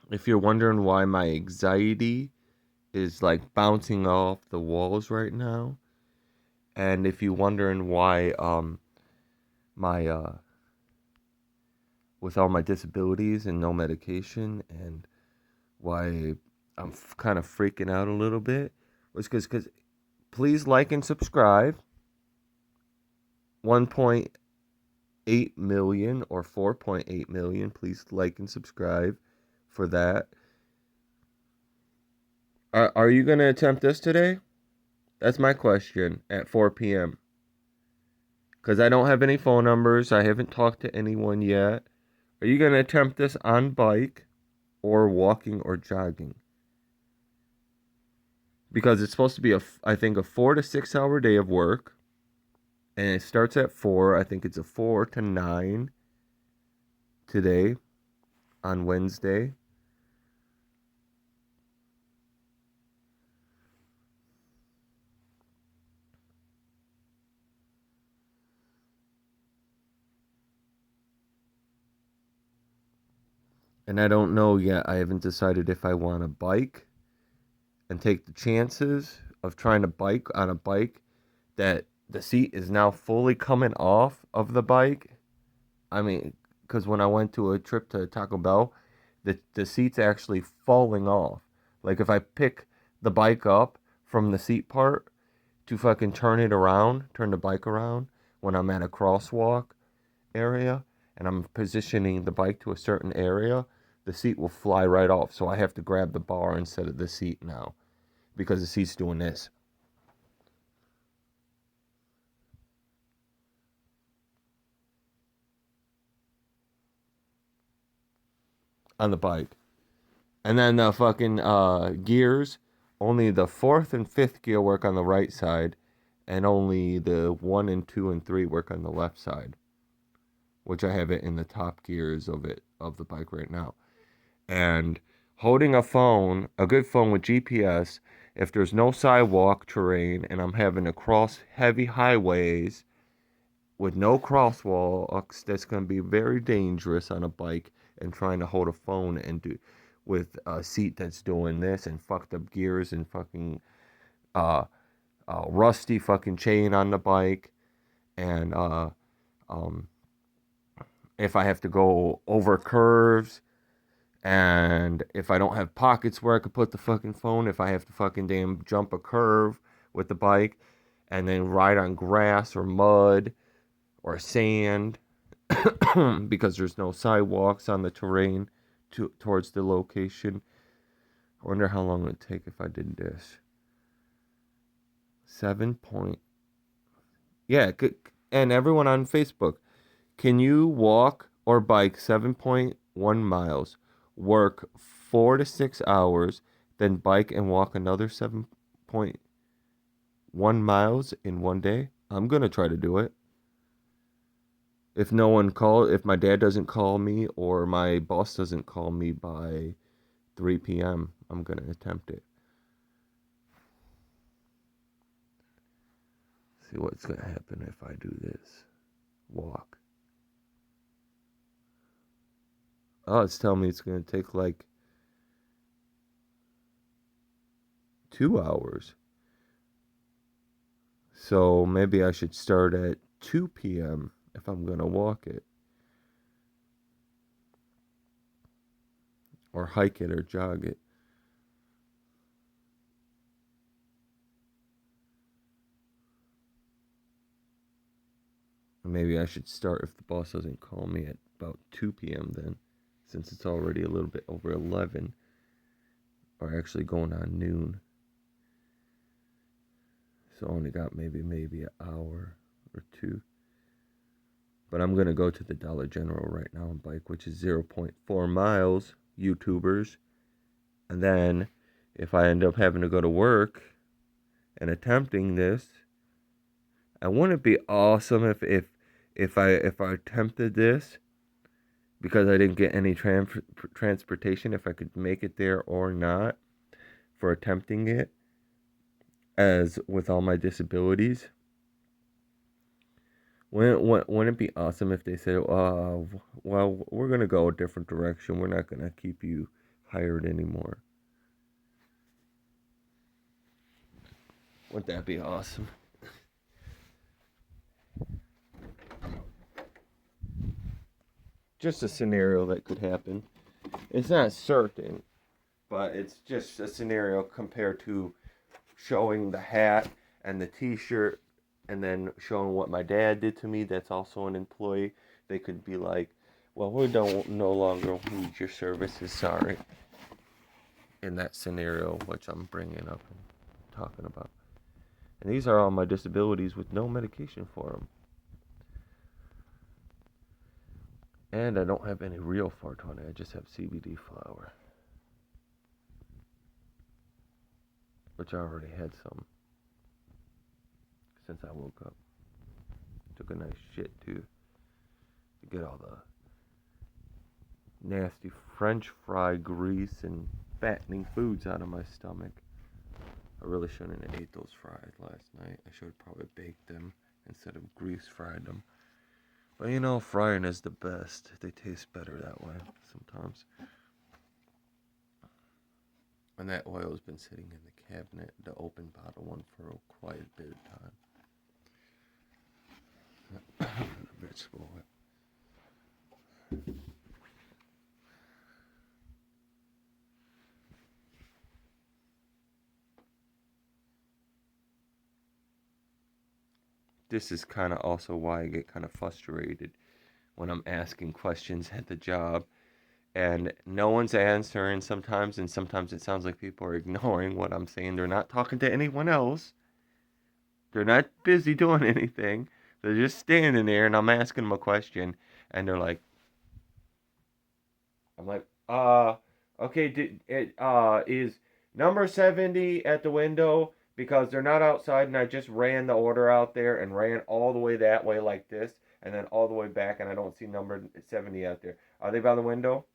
If you're wondering why my anxiety is like bouncing off the walls right now, and if you're wondering why my with all my disabilities and no medication, and why I'm kind of freaking out a little bit, was because please like and subscribe. 1.8 million or 4.8 million, please like and subscribe for that. Are you going to attempt this today? That's my question at 4 p.m. Because I don't have any phone numbers. I haven't talked to anyone yet. Are you going to attempt this on bike or walking or jogging? Because it's supposed to be, I think, a 4 to 6 hour day of work. And it starts at 4. I think it's a 4 to 9 today on Wednesday. And I don't know yet. I haven't decided if I want to bike and take the chances of trying to bike on a bike that the seat is now fully coming off of the bike. I mean, because when I went to a trip to Taco Bell, the seat's actually falling off. Like if I pick the bike up from the seat part to fucking turn the bike around when I'm at a crosswalk area and I'm positioning the bike to a certain area, the seat will fly right off. So I have to grab the bar instead of the seat now because the seat's doing this on the bike. And then the fucking gears, only the fourth and fifth gear work on the right side, and only the one and two and three work on the left side, which I have it in the top gears of the bike right now. And holding a phone, a good phone with GPS, if there's no sidewalk terrain and I'm having to cross heavy highways with no crosswalks, that's going to be very dangerous on a bike and trying to hold a phone and do with a seat that's doing this and fucked up gears and fucking uh, rusty fucking chain on the bike and um, if I have to go over curves and if I don't have pockets where I could put the fucking phone, if I have to fucking damn jump a curve with the bike and then ride on grass or mud or sand because there's no sidewalks on the terrain towards the location. I wonder how long it would take if I did this. 7 point. Yeah, and everyone on Facebook, can you walk or bike 7.1 miles, work 4 to 6 hours, then bike and walk another 7.1 miles in one day? I'm gonna try to do it. If my dad doesn't call me or my boss doesn't call me by 3 p.m., I'm going to attempt it. See what's going to happen if I do this walk. Oh, it's telling me it's going to take like 2 hours. So maybe I should start at 2 p.m. if I'm going to walk it or hike it or jog it. Or maybe I should start if the boss doesn't call me at about 2 p.m. then, since it's already a little bit over 11, or actually going on noon. So I only got maybe an hour or two. But I'm gonna go to the Dollar General right now and bike, which is 0.4 miles, YouTubers. And then if I end up having to go to work and attempting this, I wouldn't it be awesome if I attempted this because I didn't get any transportation, if I could make it there or not for attempting it, as with all my disabilities. Wouldn't it be awesome if they said, well, we're going to go a different direction. We're not going to keep you hired anymore. Wouldn't that be awesome? Just a scenario that could happen. It's not certain, but it's just a scenario compared to showing the hat and the t-shirt and then showing what my dad did to me that's also an employee. They could be like, well, we don't no longer need your services, sorry. In that scenario, which I'm bringing up and talking about. And these are all my disabilities with no medication for them. And I don't have any real 420, I just have CBD flower. Which I already had some since I woke up. Took a nice shit too to get all the nasty French fry grease and fattening foods out of my stomach. I really shouldn't have ate those fries last night. I should have probably baked them instead of grease fried them. But you know, frying is the best. They taste better that way sometimes. And that oil's been sitting in the cabinet, the open bottle one, for a quite a bit of time. Vegetable oil. This is kind of also why I get kind of frustrated when I'm asking questions at the job and no one's answering sometimes, and sometimes it sounds like people are ignoring what I'm saying. They're not talking to anyone else. They're not busy doing anything. They're just standing there, and I'm asking them a question, and they're like, I'm like, okay, is number 70 at the window? Because they're not outside, and I just ran the order out there and ran all the way that way like this, and then all the way back, and I don't see number 70 out there. Are they by the window?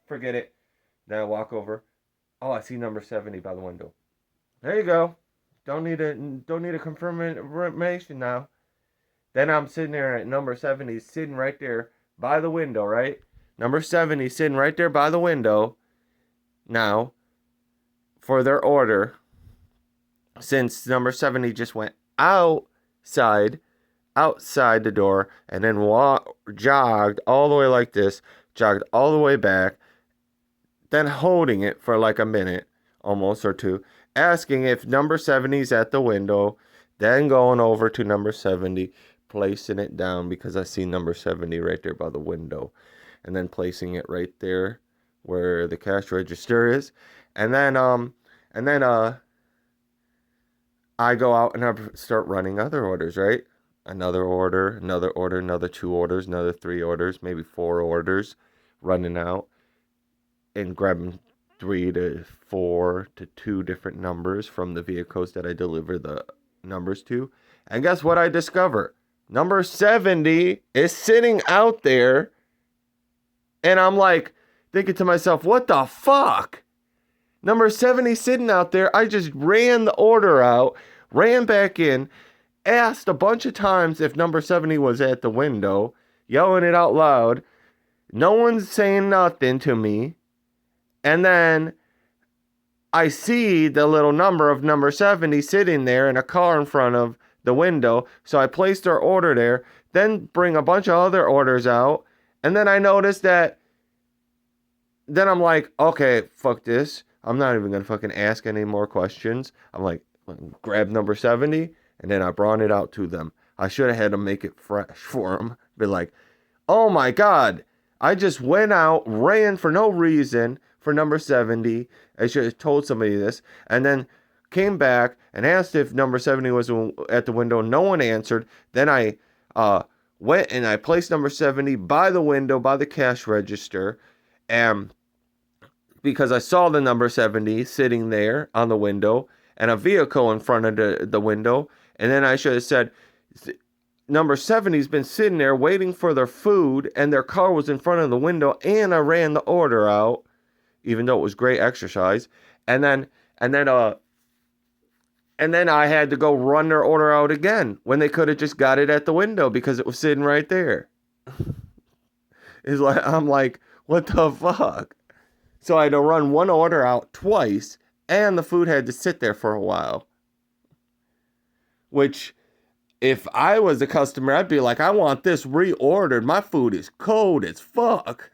Forget it. Then I walk over. Oh, I see number 70 by the window. There you go. Don't need a confirmation now. Then I'm sitting there at number 70, sitting right there by the window, right? Number 70 sitting right there by the window now for their order. Since number 70 just went outside the door and then jogged all the way like this, jogged all the way back, then holding it for like a minute almost or two, asking if number 70 is at the window, then going over to number 70, placing it down because I see number 70 right there by the window, and then placing it right there where the cash register is, and then I go out and I start running other orders, right? Another order, another 2 orders, another 3 orders, maybe 4 orders, running out and grabbing 3 to 4 to 2 different numbers from the vehicles that I deliver the numbers to. And guess what I discover? Number 70 is sitting out there, and I'm like thinking to myself, what the fuck? Number 70 sitting out there. I just ran the order out, ran back in, asked a bunch of times if number 70 was at the window, yelling it out loud. No one's saying nothing to me. And then I see the little number of number 70 sitting there in a car in front of the window. So I placed their order there, then bring a bunch of other orders out. And then I noticed that, then I'm like, okay, fuck this. I'm not even going to fucking ask any more questions. I'm like, grab number 70. And then I brought it out to them. I should have had them make it fresh for them. Be like, oh my God, I just went out, ran for no reason for number 70. I should have told somebody this. And then came back and asked if number 70 was at the window. No one answered. Then I went and I placed number 70 by the window, by the cash register. And because I saw the number 70 sitting there on the window and a vehicle in front of the window. And then I should have said, number 70's been sitting there waiting for their food, and their car was in front of the window, and I ran the order out. even though it was great exercise. And then and then uh and then I had to go run their order out again when they could have just got it at the window because it was sitting right there. It's like I'm like, what the fuck? So I had to run one order out twice, and the food had to sit there for a while. Which, if I was a customer, I'd be like, I want this reordered. My food is cold as fuck.